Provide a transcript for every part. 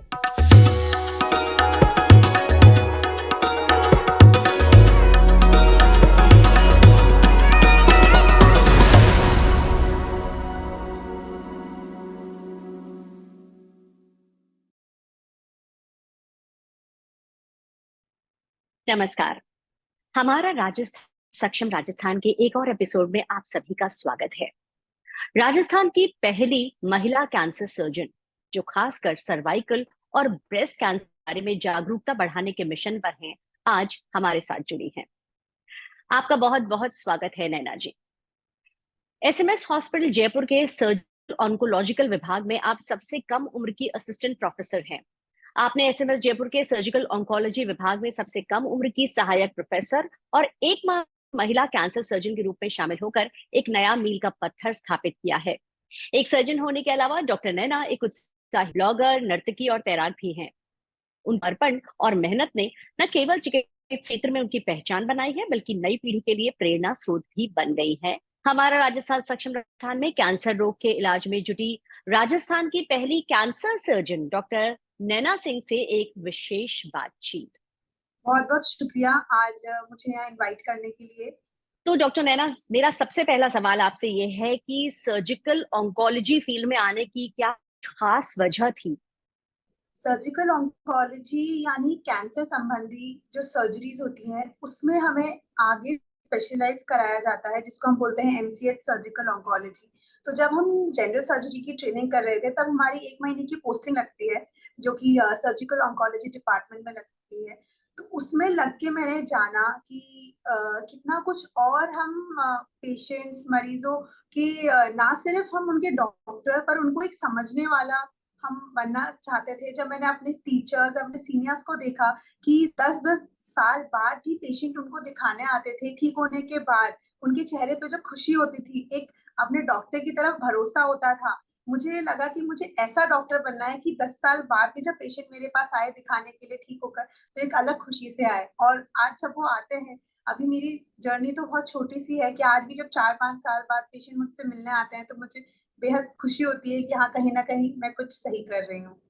नमस्कार। हमारा राजस्थान सक्षम राजस्थान के एक और एपिसोड में आप सभी का स्वागत है। राजस्थान की पहली महिला कैंसर सर्जन जो खासकर सर्वाइकल और ब्रेस्ट कैंसर के बारे में जागरूकता बढ़ाने के मिशन पर हैं, आज हमारे साथ जुड़ी हैं। आपका बहुत बहुत स्वागत है नैना जी। एसएमएस हॉस्पिटल जयपुर के सर्जिकल ऑन्कोलॉजिकल विभाग में आप सबसे कम उम्र की असिस्टेंट प्रोफेसर हैं। आपने एसएमएस जयपुर के सर्जिकल ऑन्कोलॉजी विभाग में सबसे कम उम्र की सहायक प्रोफेसर और एक महिला कैंसर सर्जन के रूप में शामिल होकर एक नया मील का पत्थर स्थापित किया है। एक सर्जन होने के अलावा डॉक्टर नैना एक उत्साही ब्लॉगर, नर्तकी और तैराक भी हैं। उन अर्पण और मेहनत ने न केवल चिकित्सा क्षेत्र में उनकी पहचान बनाई है, बल्कि नई पीढ़ी के लिए प्रेरणा स्रोत भी बन गई है। हमारा राजस्थान सक्षम राजस्थान में कैंसर रोग के इलाज में जुटी राजस्थान की पहली cancer surgeon doctor Naina Singh से एक विशेष बातचीत। बहुत बहुत शुक्रिया आज मुझे यहाँ इनवाइट करने के लिए। तो डॉक्टर नैना, मेरा सबसे पहला सवाल आपसे ये है कि सर्जिकल ऑन्कोलॉजी फील्ड में आने की क्या खास वजह थी? सर्जिकल ऑन्कोलॉजी यानी कैंसर संबंधी जो सर्जरीज होती हैं उसमें हमें आगे स्पेशलाइज कराया जाता है, जिसको हम बोलते हैं एमसीएच सर्जिकल ऑन्कोलॉजी। तो जब हम जनरल सर्जरी की ट्रेनिंग कर रहे थे तब हमारी 1 महीने की पोस्टिंग लगती है, जो कि सर्जिकल ऑन्कोलॉजी डिपार्टमेंट में लगती है। तो उसमें लग के मैंने जाना कि कितना कुछ और हम पेशेंट्स मरीजों की ना सिर्फ हम उनके डॉक्टर पर उनको एक समझने वाला हम बनना चाहते थे। जब मैंने अपने टीचर्स, अपने सीनियर्स को देखा कि 10-10 साल बाद भी पेशेंट उनको दिखाने आते थे, ठीक होने के बाद उनके चेहरे पे जो खुशी होती थी, एक अपने डॉक्टर की तरफ भरोसा होता था, मुझे लगा कि मुझे ऐसा डॉक्टर बनना है कि 10 साल बाद भी जब पेशेंट मेरे पास आए दिखाने के लिए ठीक होकर, तो एक अलग खुशी से आए। और आज जब वो आते हैं, अभी मेरी जर्नी तो बहुत छोटी सी है कि आज भी जब 4-5 साल बाद पेशेंट मुझसे मिलने आते हैं तो मुझे बेहद खुशी होती है कि हाँ, कहीं ना कहीं मैं कुछ सही कर रही हूँ।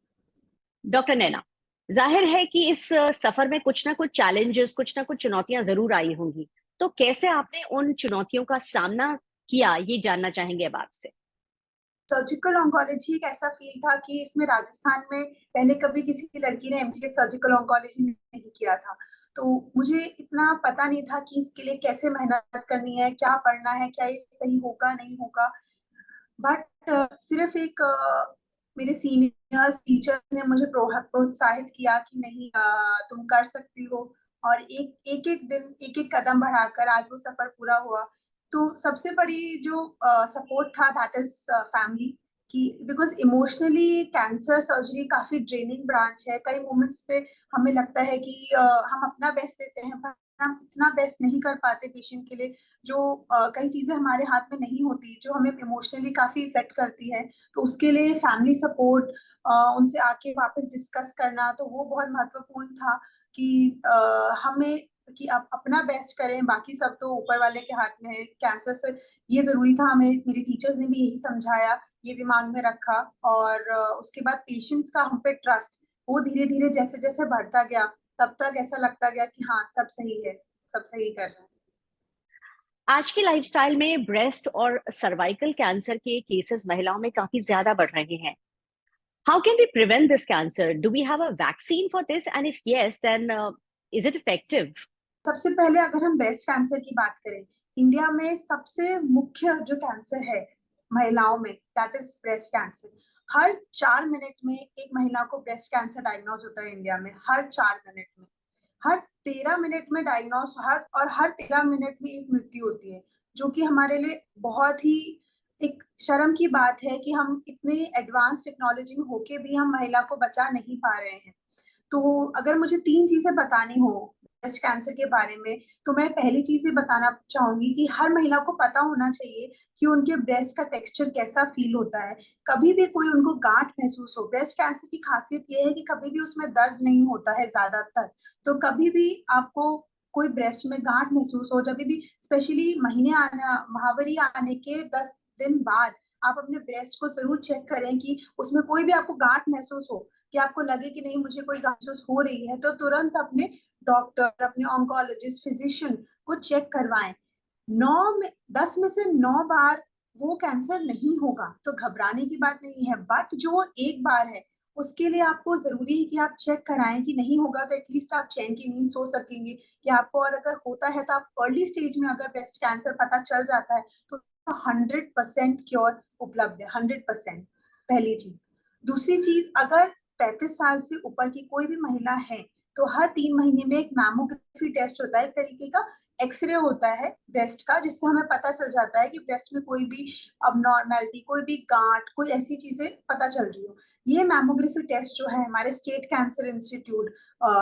डॉक्टर नैना, जाहिर है कि इस सफर में कुछ ना कुछ चैलेंजेस, कुछ ना कुछ चुनौतियां जरूर आई होंगी। तो कैसे आपने उन चुनौतियों का सामना किया, ये जानना चाहेंगे अब आपसे। सर्जिकल ऑन्कोलॉजी एक ऐसा फील्ड था कि इसमें राजस्थान में पहले कभी किसी लड़की ने एमसीएच सर्जिकल ऑन्कोलॉजी नहीं किया था। तो मुझे इतना पता नहीं था कि इसके लिए कैसे मेहनत करनी है, क्या पढ़ना है, क्या ये सही होगा नहीं होगा। बट सिर्फ एक मेरे सीनियर्स टीचर्स ने मुझे प्रोत्साहित किया कि नहीं, तुम कर सकती हो। और एक एक एक दिन एक एक कदम बढ़ाकर आज वो सफर पूरा हुआ। तो सबसे बड़ी जो सपोर्ट था दैट इज फैमिली की, बिकॉज इमोशनली कैंसर सर्जरी काफी ड्रेनिंग ब्रांच है। कई मोमेंट्स पे हमें लगता है कि हम अपना बेस्ट देते हैं पर हम इतना बेस्ट नहीं कर पाते पेशेंट के लिए। जो कई चीजें हमारे हाथ में नहीं होती, जो हमें इमोशनली काफी इफेक्ट करती है। तो उसके लिए फैमिली सपोर्ट, उनसे आके वापस डिस्कस करना, तो वो बहुत महत्वपूर्ण था कि हमें कि आप अपना बेस्ट करें, बाकी सब तो ऊपर वाले के हाथ में है। कैंसर से ये जरूरी था हमें, मेरे टीचर्स ने भी यही समझाया, ये दिमाग में रखा। और उसके बाद पेशेंट्स का हम पे ट्रस्ट वो धीरे धीरे जैसे जैसे बढ़ता गया, तब तक ऐसा लगता गया कि हाँ, सब सही है, सब सही कर रहे हैं। आज की लाइफस्टाइल में ब्रेस्ट और सर्वाइकल कैंसर के केसेस महिलाओं में काफी ज्यादा बढ़ रहे हैं। How can we prevent this cancer? Do we have a vaccine for this, and if yes, then is it effective? सबसे पहले अगर हम ब्रेस्ट कैंसर की बात करें, इंडिया में सबसे मुख्य जो कैंसर है महिलाओं में, that is breast cancer. Her 4 minute में एक महिला को ब्रेस्ट कैंसर डायग्नोज होता है इंडिया में, हर 4 मिनट में। हर 13 मिनट में डायग्नोज, हर 13 मिनट में एक मृत्यु होती है, जो कि हमारे लिए बहुत ही एक शर्म की बात है कि हम इतने एडवांस टेक्नोलॉजी में होके भी हम महिला को बचा नहीं पा रहे हैं। तो अगर मुझे 3 चीजें बतानी हो ब्रेस्ट कैंसर के बारे में, तो मैं पहली चीज ये बताना चाहूंगी कि हर महिला को पता होना चाहिए कि उनके ब्रेस्ट का टेक्सचर कैसा फील होता है। कभी भी कोई उनको गांठ महसूस हो, ब्रेस्ट कैंसर की खासियत ये है कि कभी भी उसमें दर्द नहीं होता है ज्यादातर। तो कभी भी आपको कोई ब्रेस्ट में गांठ महसूस हो, जब भी स्पेशली महीने आना महावरी आने के 10 दिन बाद आप अपने ब्रेस्ट को जरूर चेक करें कि उसमें कोई भी आपको गांठ महसूस हो, कि आपको लगे कि नहीं मुझे कोई महसूस हो रही है, तो तुरंत अपने डॉक्टर, अपने ऑन्कोलॉजिस्ट, फिजिशियन को चेक करवाएं। 10 में से 9 बार वो कैंसर नहीं होगा, तो घबराने की बात नहीं है। बट जो वो एक बार है, उसके लिए आपको जरूरी है कि आप चेक कराएं कि नहीं होगा, तो एटलीस्ट आप चैन की नींद सो सकेंगे कि आपको, और अगर होता है तो आप अर्ली स्टेज में अगर ब्रेस्ट कैंसर पता चल जाता है तो 100% क्योर उपलब्ध है, 100%। पहली चीज। दूसरी चीज, अगर 35 साल से ऊपर की कोई भी महिला है तो हर 3 महीने में एक मैमोग्राफी टेस्ट होता है, एक तरीके का एक्सरे होता है ब्रेस्ट का, जिससे हमें पता चल जाता है कि ब्रेस्ट में कोई भी अबनॉर्मेलिटी, कोई भी गांठ, कोई ऐसी चीजें पता चल रही हो। ये मैमोग्राफी टेस्ट जो है हमारे स्टेट कैंसर इंस्टीट्यूट,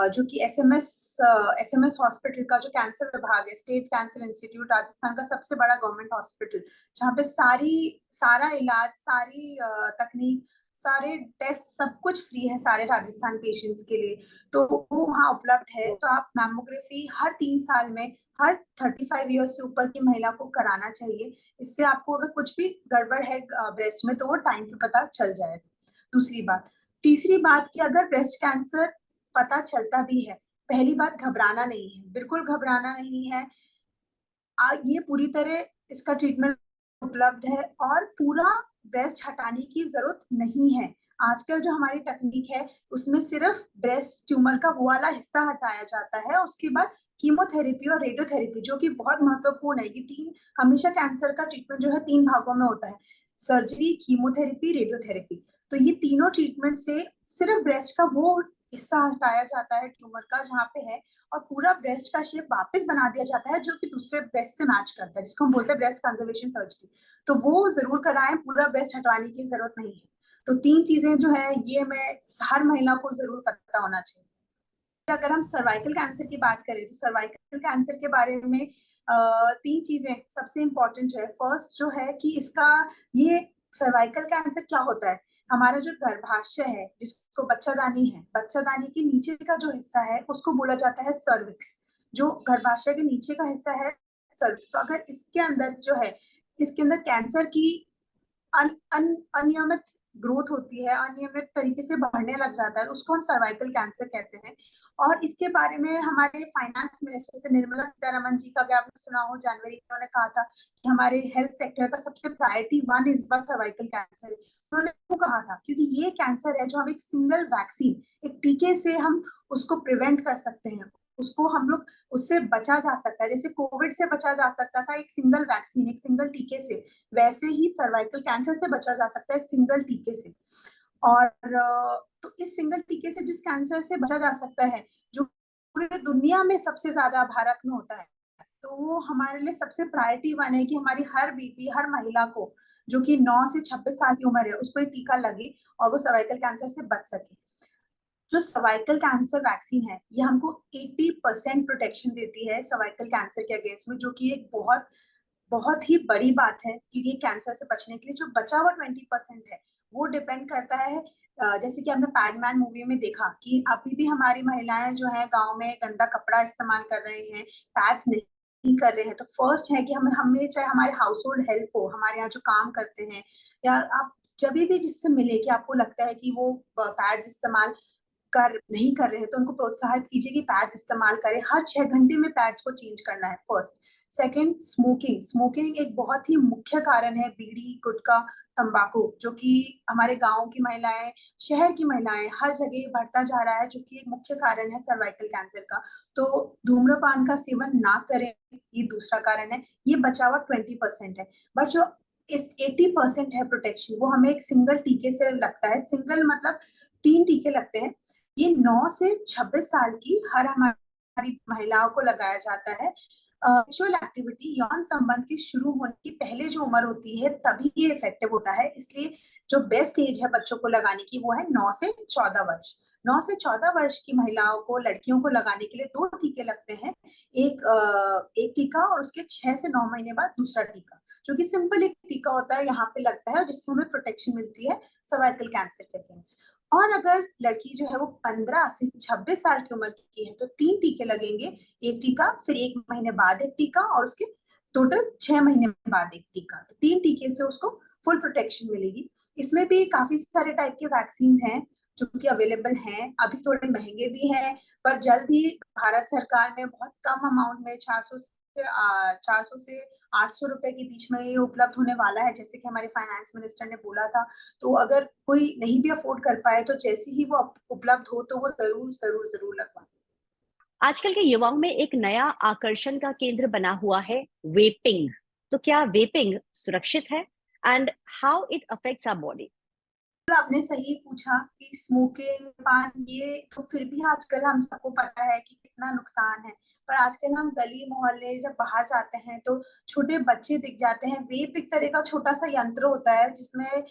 जो कि एसएमएस हॉस्पिटल का जो कैंसर विभाग है, स्टेट कैंसर इंस्टीट्यूट राजस्थान का सबसे बड़ा गवर्नमेंट हॉस्पिटल, जहाँ पे सारा इलाज, सारी तकनीक, सारे टेस्ट, सब कुछ फ्री है सारे राजस्थान पेशेंट्स के लिए, तो वो वहाँ उपलब्ध है। तो आप मैमोग्राफी हर 3 साल में, हर 35 ईयर्स से ऊपर की महिला को कराना चाहिए। इससे आपको अगर कुछ भी गड़बड़ है ब्रेस्ट में तो वो टाइम पे पता चल जाएगा। दूसरी बात। तीसरी बात कि अगर ब्रेस्ट कैंसर पता चलता भी है, पहली बात घबराना नहीं है, बिल्कुल घबराना नहीं है। ये पूरी तरह इसका ट्रीटमेंट उपलब्ध है और पूरा ब्रेस्ट हटाने की जरूरत नहीं है। आजकल जो हमारी तकनीक है उसमें सिर्फ ब्रेस्ट ट्यूमर का वो वाला हिस्सा हटाया जाता है, उसके बाद कीमोथेरेपी और रेडियोथेरेपी, जो कि बहुत महत्वपूर्ण है। ये तीन, हमेशा कैंसर का ट्रीटमेंट जो है 3 भागों में होता है, सर्जरी, कीमोथेरेपी, रेडियोथेरेपी। तो ये तीनों ट्रीटमेंट से सिर्फ ब्रेस्ट का वो हिस्सा हटाया जाता है ट्यूमर का जहाँ पे है, और पूरा ब्रेस्ट का शेप वापस बना दिया जाता है, जो कि दूसरे ब्रेस्ट से मैच करता है, जिसको हम बोलते हैं ब्रेस्ट कंजर्वेशन सर्जरी। तो वो जरूर कराएं, पूरा ब्रेस्ट हटवाने की जरूरत नहीं है। तो 3 चीजें जो है ये मैं हर महिला को जरूर पता होना चाहिए। अगर हम सर्वाइकल कैंसर की बात करें तो सर्वाइकल कैंसर के बारे में 3 चीजें सबसे इंपॉर्टेंट जो है। फर्स्ट जो है कि इसका, ये सर्वाइकल कैंसर क्या होता है, हमारा जो गर्भाशय है, जिसको बच्चादानी है, बच्चादानी के नीचे का जो हिस्सा है उसको बोला जाता है सर्विक्स। जो गर्भाशय के नीचे का हिस्सा है सर्विक्स, तो अगर इसके अंदर जो है, इसके अंदर कैंसर की अनियमित ग्रोथ होती है, अनियमित तरीके से बढ़ने लग जाता है, उसको हम सर्वाइकल कैंसर कहते हैं। और इसके बारे में हमारे फाइनेंस मिनिस्टर से निर्मला सीतारमन जी का, अगर आपने सुना हो, जनवरी में उन्होंने कहा था कि हमारे हेल्थ सेक्टर का सबसे प्रायोरिटी 1 इस बार सर्वाइकल कैंसर है। उन्होंने वो कहा था क्योंकि ये कैंसर है जो हम एक सिंगल वैक्सीन, एक टीके से हम उसको प्रिवेंट कर सकते हैं, उसको हम लोग, उससे बचा जा सकता है। जैसे कोविड से बचा जा सकता था एक सिंगल वैक्सीन, एक सिंगल टीके से, वैसे ही सर्वाइकल कैंसर से बचा जा सकता है एक सिंगल टीके से। और तो इस सिंगल टीके से जिस कैंसर से बचा जा सकता है, जो पूरी दुनिया में सबसे ज्यादा भारत में होता है, तो वो हमारे लिए सबसे प्रायोरिटी 1 है कि हमारी हर बीबी, हर महिला को जो कि 9 से 26 साल की उम्र है, उसको एक टीका लगे और वो सर्वाइकल कैंसर से बच सके। जो सर्वाइकल कैंसर वैक्सीन है ये हमको 80% प्रोटेक्शन देती है सर्वाइकल कैंसर के अगेंस्ट में, जो कि एक बहुत बहुत ही बड़ी बात है, क्योंकि कैंसर से बचने के लिए जो बचा हुआ 20% है वो डिपेंड करता है। जैसे कि हमने पैडमैन मूवी में देखा कि अभी भी हमारी महिलाएं जो है गांव में गंदा कपड़ा इस्तेमाल कर रहे हैं, पैड्स नहीं कर रहे हैं। तो फर्स्ट है कि हमें चाहे हमारे हाउस होल्ड हेल्प हो, हमारे यहाँ जो काम करते हैं, या आप जब भी जिससे मिले कि आपको लगता है कि वो पैड्स इस्तेमाल नहीं कर रहे हैं, तो उनको प्रोत्साहित कीजिए कि पैड्स इस्तेमाल करें। हर 6 घंटे में पैड्स को चेंज करना है, फर्स्ट। Second, smoking. स्मोकिंग एक बहुत ही मुख्य कारण है, बीड़ी, गुटखा, तंबाकू, जो कि हमारे गांव की महिलाएं, शहर की महिलाएं, हर जगह बढ़ता जा रहा है, जो कि एक मुख्य कारण है सर्वाइकल कैंसर का। तो धूम्रपान का सेवन ना करें, ये दूसरा कारण है। ये बचा हुआ 20% है। बट जो इस 80% है प्रोटेक्शन, वो हमें एक सिंगल टीके से लगता है। सिंगल मतलब 3 टीके लगते हैं। ये 9 से 26 साल की हर हमारी महिलाओं को लगाया जाता है। सेक्सुअल एक्टिविटी, यौन संबंध के शुरू होने की पहले जो उम्र होती है तभी ये इफेक्टिव होता है, इसलिए जो बेस्ट एज है बच्चों को लगाने की वो है 9 से 14 वर्ष। 9 से 14 वर्ष की महिलाओं को, लड़कियों को लगाने के लिए 2 टीके लगते हैं। एक टीका और उसके 6 से 9 महीने बाद दूसरा टीका, जो कि सिंपल एक टीका होता है, यहाँ पे लगता है, जिससे हमें प्रोटेक्शन मिलती है सर्वाइकल कैंसर के अगेंस्ट। और अगर लड़की जो है वो 15 से 26 साल की उम्र की है तो 3 टीके लगेंगे। एक टीका, फिर 1 महीने बाद एक टीका, और उसके टोटल 6 महीने बाद एक टीका। तो 3 टीके से उसको फुल प्रोटेक्शन मिलेगी। इसमें भी काफी सारे टाइप के वैक्सीन हैं, जो कि अवेलेबल हैं, अभी थोड़े महंगे भी हैं, पर जल्द ही भारत सरकार ने बहुत कम अमाउंट में 400 से 800 रुपए के बीच में ये उपलब्ध होने वाला है, जैसे कि हमारे फाइनेंस मिनिस्टर ने बोला था। तो अगर कोई नहीं भी अफोर्ड कर पाए तो जैसे ही वो उपलब्ध हो तो वो जरूर जरूर जरूर लगवाएं। आजकल के युवाओं में एक नया आकर्षण का केंद्र बना हुआ है वेपिंग। तो क्या वेपिंग सुरक्षित है and how it affects our body? तो आपने सही पूछा कि स्मोकिंग, पान, ये तो फिर भी आजकल हम सबको पता है कि कितना नुकसान है। पर आजकल हम गली मोहल्ले जब बाहर जाते हैं तो छोटे बच्चे दिख जाते हैं। वेप एक तरह का छोटा सा यंत्र होता है जिसमें एक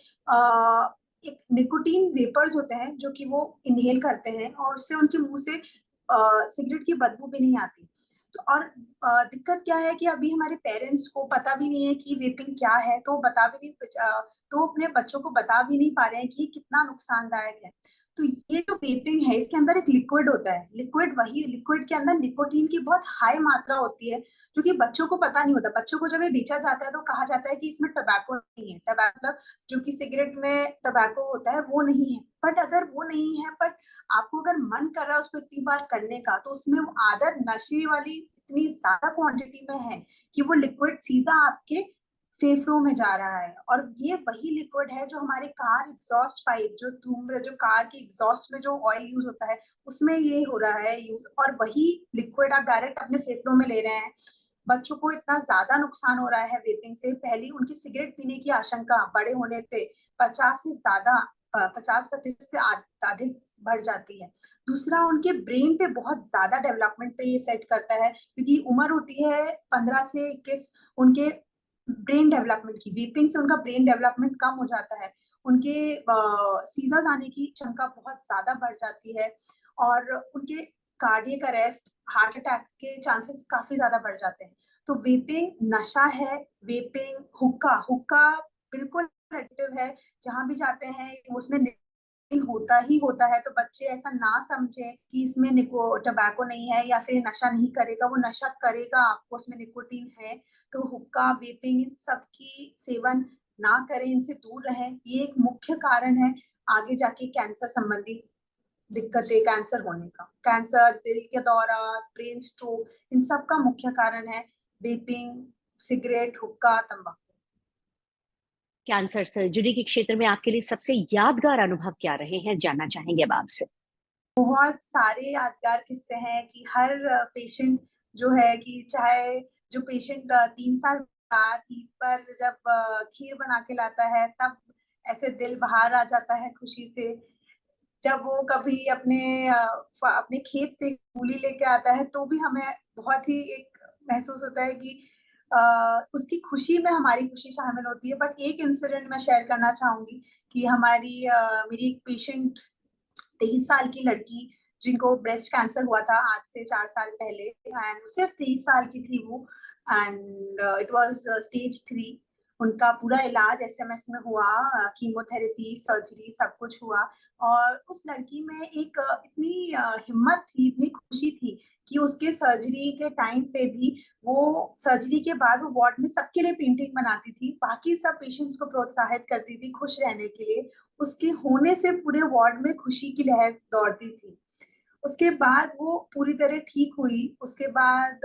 निकोटीन वेपर्स होते हैं जो कि वो इनहेल करते हैं और उससे उनके मुंह से सिगरेट की बदबू भी नहीं आती। तो और दिक्कत क्या है कि अभी हमारे पेरेंट्स को पता भी नहीं है कि वेपिंग क्या है, तो बता भी नहीं, तो अपने बच्चों को बता भी नहीं पा रहे हैं कि ये कितना नुकसानदायक है। तो ये जो वेपिंग है इसके अंदर एक लिक्विड होता है, लिक्विड के अंदर निकोटीन की बहुत हाई मात्रा होती है, जो कि बच्चों को पता नहीं होता। बच्चों को जब ये बेचा जाता है तो कहा जाता है कि इसमें टबैको नहीं है, टबैको मतलब जो कि सिगरेट में टबैको होता है वो नहीं है। बट अगर वो नहीं है, बट आपको अगर मन कर रहा है उसको इतनी बार करने का, तो उसमें वो आदत नशे वाली इतनी ज्यादा क्वांटिटी में है कि वो लिक्विड सीधा आपके फेफड़ों में जा रहा है। और ये वही लिक्विड है जो हमारे कार एग्जॉस्ट पाइप, जो कार के एग्जॉस्ट में जो ऑयल यूज होता है उसमें ये हो रहा है यूज, और वही लिक्विड आप डायरेक्ट अपने फेफड़ों में ले रहे हैं। बच्चों को इतना ज्यादा नुकसान हो रहा है वेपिंग से। पहली उनकी सिगरेट पीने की आशंका बड़े होने पे 50% से अधिक बढ़ जाती है। दूसरा, उनके ब्रेन पे बहुत ज्यादा डेवलपमेंट पे ये इफेक्ट करता है, क्योंकि उम्र होती है 15 से 21 उनके ब्रेन डेवलपमेंट की। वीपिंग से उनका ब्रेन डेवलपमेंट कम हो जाता है, उनके सीजर्स आने की क्षमता बहुत ज्यादा बढ़ जाती है, और उनके कार्डियक अरेस्ट, हार्ट अटैक के चांसेस काफी ज्यादा बढ़ जाते हैं। तो वेपिंग नशा है। वेपिंग, हुक्का हुक्का बिल्कुल एडिक्टिव है। जहां भी जाते हैं उसमें निकोटीन होता ही होता है। तो बच्चे ऐसा ना समझे कि इसमें टबैको नहीं है या फिर नशा नहीं करेगा, वो नशा करेगा, आपको उसमें निकोटीन है। तो हुक्का, वेपिंग, इन सब की सेवन ना करें, इनसे दूर रहें। ये एक मुख्य कारण है आगे जाके कैंसर संबंधी दिक्कतें, कैंसर होने का। कैंसर, दिल के दौरा, ब्रेन स्ट्रोक, इन सब का मुख्य कारण है वेपिंग, सिगरेट, हुक्का, तंबाकू। कैंसर सर्जरी के क्षेत्र में आपके लिए सबसे यादगार अनुभव क्या रहे हैं, जानना चाहेंगे अब आपसे। बहुत सारे यादगार किस्से हैं कि हर पेशेंट जो है कि चाहे जो पेशेंट 3 साल बाद ईद पर जब खीर बना के लाता है, तब ऐसे दिल बाहर आ जाता है खुशी से। जब वो कभी अपने खेत से मूली लेके आता है तो भी हमें बहुत ही एक महसूस होता है कि उसकी खुशी में हमारी खुशी शामिल होती है। बट एक इंसिडेंट मैं शेयर करना चाहूंगी कि मेरी एक पेशेंट, 23 साल की लड़की, जिनको ब्रेस्ट कैंसर हुआ था आज से 4 साल पहले, एंड सिर्फ 23 साल की थी वो, एंड इट वाज स्टेज 3। उनका पूरा इलाज एसएमएस में हुआ, कीमोथेरेपी, सर्जरी, सब कुछ हुआ। और उस लड़की में एक इतनी हिम्मत थी, इतनी खुशी थी कि उसके सर्जरी के टाइम पे भी वो सर्जरी के बाद वो वार्ड में सबके लिए पेंटिंग बनाती थी, बाकी सब पेशेंट्स को प्रोत्साहित करती थी खुश रहने के लिए। उसके होने से पूरे वार्ड में खुशी की लहर दौड़ती थी। उसके बाद वो पूरी तरह ठीक हुई। उसके बाद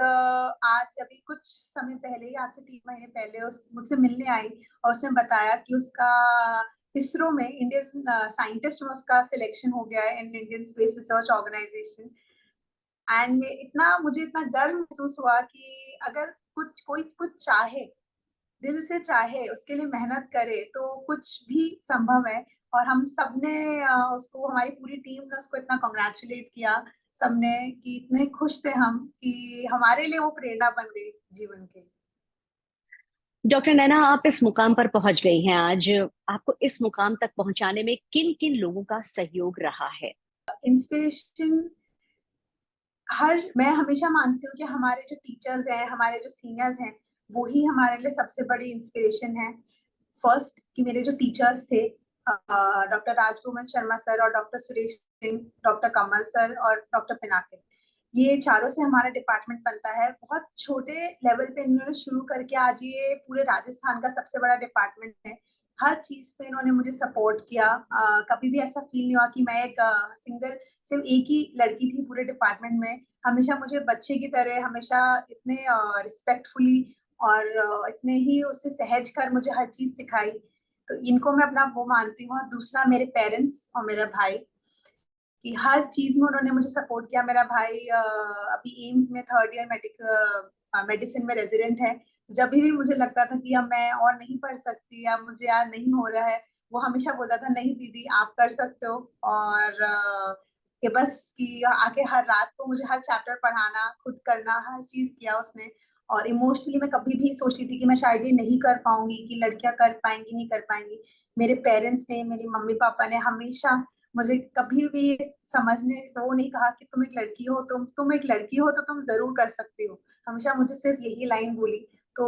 आज अभी कुछ समय पहले ही, आज से 3 महीने पहले, उस मुझसे मिलने आई और उसने बताया कि उसका इसरो में, इंडियन साइंटिस्ट में उसका सिलेक्शन हो गया है in Indian Space Research Organisation. And मुझे इतना गर्व महसूस हुआ कि अगर कोई कुछ चाहे, दिल से चाहे, उसके लिए मेहनत करे, तो कुछ भी संभव है। और हम सबने उसको, हमारी पूरी टीम ने उसको इतना कॉन्ग्रेचुलेट किया, सबने, कि इतने खुश थे हम कि हमारे लिए वो प्रेरणा बन गई जीवन के। डॉक्टर नैना, आप इस मुकाम पर पहुंच गई हैं आज। आपको इस मुकाम तक पहुंचाने में किन किन लोगों का सहयोग रहा है? इंस्पिरेशन, मैं हमेशा मानती हूँ कि हमारे जो टीचर्स हैं, हमारे जो सीनियर्स हैं, वो ही हमारे लिए सबसे बड़ी इंस्पिरेशन है। फर्स्ट, कि मेरे जो टीचर्स थे, डॉक्टर राजगोविंद शर्मा सर और डॉक्टर सुरेश सिंह, डॉक्टर कमल सर और डॉक्टर पिनाकिन, ये चारों से हमारा डिपार्टमेंट बनता है। बहुत छोटे लेवल पे इन्होंने शुरू करके आज ये पूरे राजस्थान का सबसे बड़ा डिपार्टमेंट है। हर चीज पे इन्होंने मुझे सपोर्ट किया। कभी भी ऐसा फील नहीं हुआ कि मैं एक सिर्फ एक ही लड़की थी पूरे डिपार्टमेंट में। हमेशा मुझे बच्चे की तरह, हमेशा इतने रिस्पेक्टफुली और इतने ही उससे सहज कर मुझे हर चीज सिखाई। तो इनको मैं अपना वो मानती हूँ। और दूसरा मेरे पेरेंट्स और मेरा भाई, कि हर चीज में उन्होंने मुझे सपोर्ट किया। मेरा भाई अभी एम्स में 3rd ईयर मेडिसिन में रेजिडेंट है। जब भी मुझे लगता था कि अब मैं और नहीं पढ़ सकती या मुझे यार नहीं हो रहा है, वो हमेशा बोलता था नहीं दीदी आप कर सकते हो। और कि बस कि आके हर रात को मुझे हर चैप्टर पढ़ाना, खुद करना, हर चीज किया उसने। और इमोशनली मैं कभी भी सोचती थी कि मैं शायद ये नहीं कर पाऊंगी, कि लड़कियां कर पाएंगी नहीं कर पाएंगी। मेरे पेरेंट्स ने, मेरे मम्मी पापा ने हमेशा मुझे कभी भी समझने वो नहीं कहा कि तुम एक लड़की हो, तुम एक लड़की हो तो तुम जरूर कर सकती हो। हमेशा मुझे सिर्फ यही लाइन बोली। तो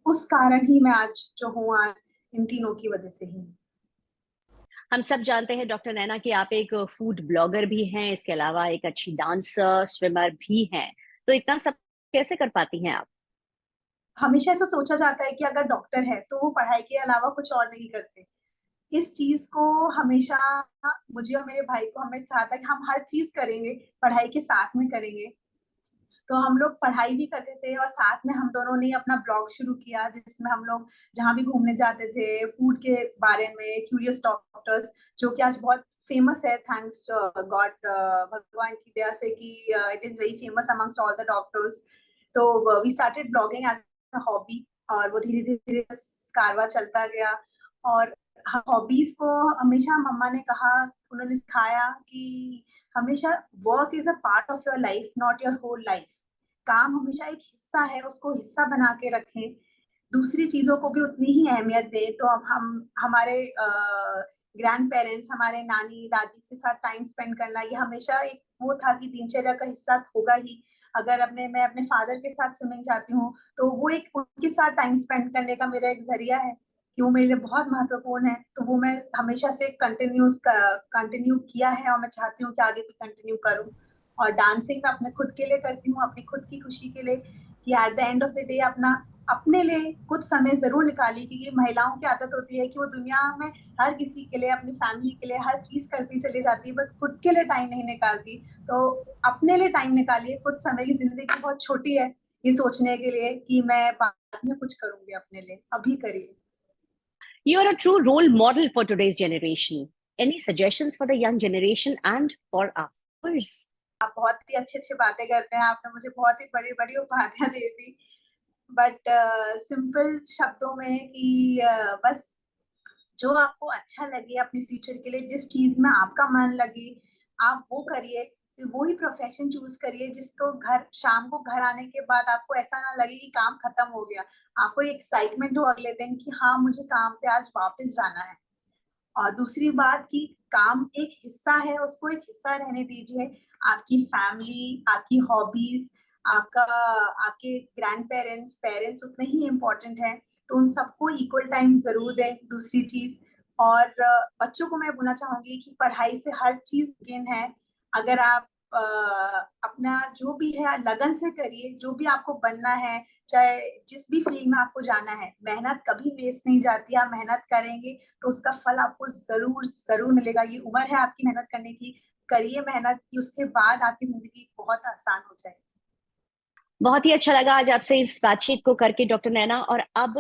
उस कारण ही मैं आज जो हूँ, आज इन तीनों की वजह से ही। हम सब जानते हैं डॉक्टर नैना कि आप एक फूड ब्लॉगर भी हैं, इसके अलावा एक अच्छी डांसर, स्विमर भी हैं। तो इतना सब कैसे कर पाती हैं आप? हमेशा ऐसा सोचा जाता है कि अगर डॉक्टर है तो वो पढ़ाई के अलावा कुछ और नहीं करते। इस चीज को हमेशा मुझे और मेरे भाई को हमें चाहता है कि हम हर चीज करेंगे, पढ़ाई के साथ में करेंगे। तो हम लोग पढ़ाई भी करते थे और साथ में हम दोनों ने अपना ब्लॉग शुरू किया, जिसमें हम लोग जहाँ भी घूमने जाते थे फूड के बारे में, क्यूरियस डॉक्टर्स, जो कि आज बहुत फेमस है, थैंक्स गॉड, भगवान की दया से कि it is very famous amongst all the doctors. तो we started blogging as a hobby, और वो धीरे धीरे कारवा चलता गया। और हॉबीज को हमेशा मम्मा ने कहा, उन्होंने सिखाया कि हमेशा work is a part of your life, not your whole life. काम हमेशा एक हिस्सा है, उसको हिस्सा बना के रखें, दूसरी चीजों को भी उतनी ही अहमियत दें। तो अब हम हमारे ग्रैंड पेरेंट्स, हमारे नानी दादी के साथ टाइम स्पेंड करना, ये हमेशा एक वो था कि दिनचर्या का हिस्सा होगा ही। अगर मैं अपने फादर के साथ स्विमिंग जाती हूँ तो वो एक उनके साथ टाइम स्पेंड करने का मेरा एक जरिया है, कि वो मेरे लिए बहुत महत्वपूर्ण है। तो वो मैं हमेशा से कंटिन्यू किया है, और मैं चाहती हूँ कि आगे भी कंटिन्यू करूँ। और डांसिंग मैं अपने खुद के लिए करती हूँ, अपनी खुद की खुशी के लिए, कि at the end of the day अपना अपने लिए कुछ समय जरूर निकालिए। क्योंकि महिलाओं की आदत होती है कि वो दुनिया में हर किसी के लिए, अपनी फैमिली के लिए हर चीज करती चली जाती है, बट खुद के लिए टाइम नहीं निकालती। तो अपने लिए टाइम निकालिए, कुछ समय की जिंदगी बहुत छोटी है ये सोचने के लिए कि मैं बाद में कुछ करूंगी अपने लिए, अभी करिए। You are a true role model for today's generation. Any suggestions for the young generation and for ours? आप बहुत ही अच्छी अच्छी बातें करते हैं, आपने मुझे बहुत ही बड़ी बड़ी उपाधियां दे दी। बट सिंपल शब्दों में कि बस जो आपको अच्छा लगे अपने फ्यूचर के लिए, जिस चीज में आपका मन लगे आप वो करिए। फिर वो ही प्रोफेशन चूज करिए जिसको घर शाम को घर आने के बाद आपको ऐसा ना लगे कि काम खत्म हो गया। आपको एक्साइटमेंट हो अगले दिन कि हाँ मुझे काम पे आज वापस जाना है। और दूसरी बात कि काम एक हिस्सा है, उसको एक हिस्सा रहने दीजिए। आपकी फैमिली, आपकी हॉबीज, आपका आपके ग्रैंड पेरेंट्स पेरेंट्स उतने ही इम्पोर्टेंट है। तो उन सबको इक्वल टाइम जरूर दें। दूसरी चीज, और बच्चों को मैं बोलना चाहूंगी कि पढ़ाई से हर चीज गेन है। अगर आप अपना जो भी है लगन से करिए, जो भी आपको बनना है, चाहे जिस भी फील्ड में आपको जाना है, मेहनत कभी वेस्ट नहीं जाती। आप मेहनत करेंगे तो उसका फल आपको जरूर जरूर मिलेगा। ये उम्र है आपकी मेहनत करने की, करिए मेहनत की, उसके बाद आपकी जिंदगी बहुत आसान हो जाएगी। बहुत ही अच्छा लगा आज आपसे इस बातचीत को करके डॉक्टर नैना। और अब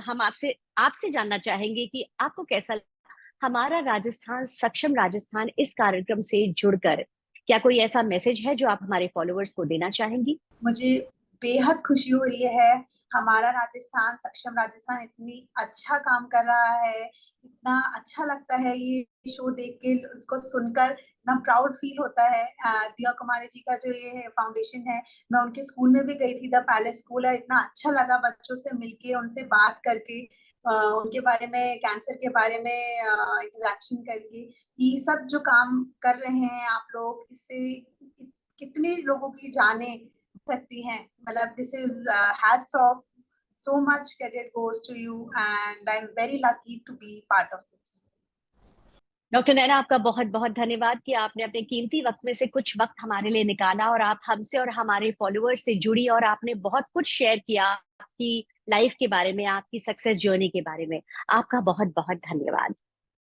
हम आपसे आपसे जानना चाहेंगे कि आपको कैसा लगा हमारा राजस्थान सक्षम राजस्थान इस कार्यक्रम से जुड़कर। क्या कोई ऐसा मैसेज है जो आप हमारे फॉलोअर्स को देना चाहेंगी? मुझे बेहद खुशी हो रही है। हमारा राजस्थान सक्षम राजस्थान इतनी अच्छा काम कर रहा है, इतना अच्छा लगता है ये शो देख के, उसको सुनकर इतना प्राउड फील होता है। दिया कुमारी जी का जो ये है फाउंडेशन है, मैं उनके स्कूल में भी गई थी, द पैलेस स्कूल है। इतना अच्छा लगा बच्चों से मिलके, उनसे बात करके, उनके बारे में, कैंसर के बारे में इंटरेक्शन करके। ये सब जो काम कर रहे हैं आप लोग, इससे कितने लोगों की जाने सकती हैं। मतलब this is hats off, so much credit goes to you and I'm very lucky to be part of this. Doctor Naina, आपका बहुत बहुत धन्यवाद कि आपने अपने कीमती वक्त में से कुछ वक्त हमारे लिए निकाला और आप हमसे और हमारे फॉलोअर्स से जुड़ी और आपने बहुत कुछ शेयर किया। आपकी लाइफ के बारे में, आपकी सक्सेस जर्नी के बारे में। आपका बहुत बहुत धन्यवाद।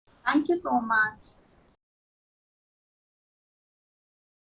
Thank you so much.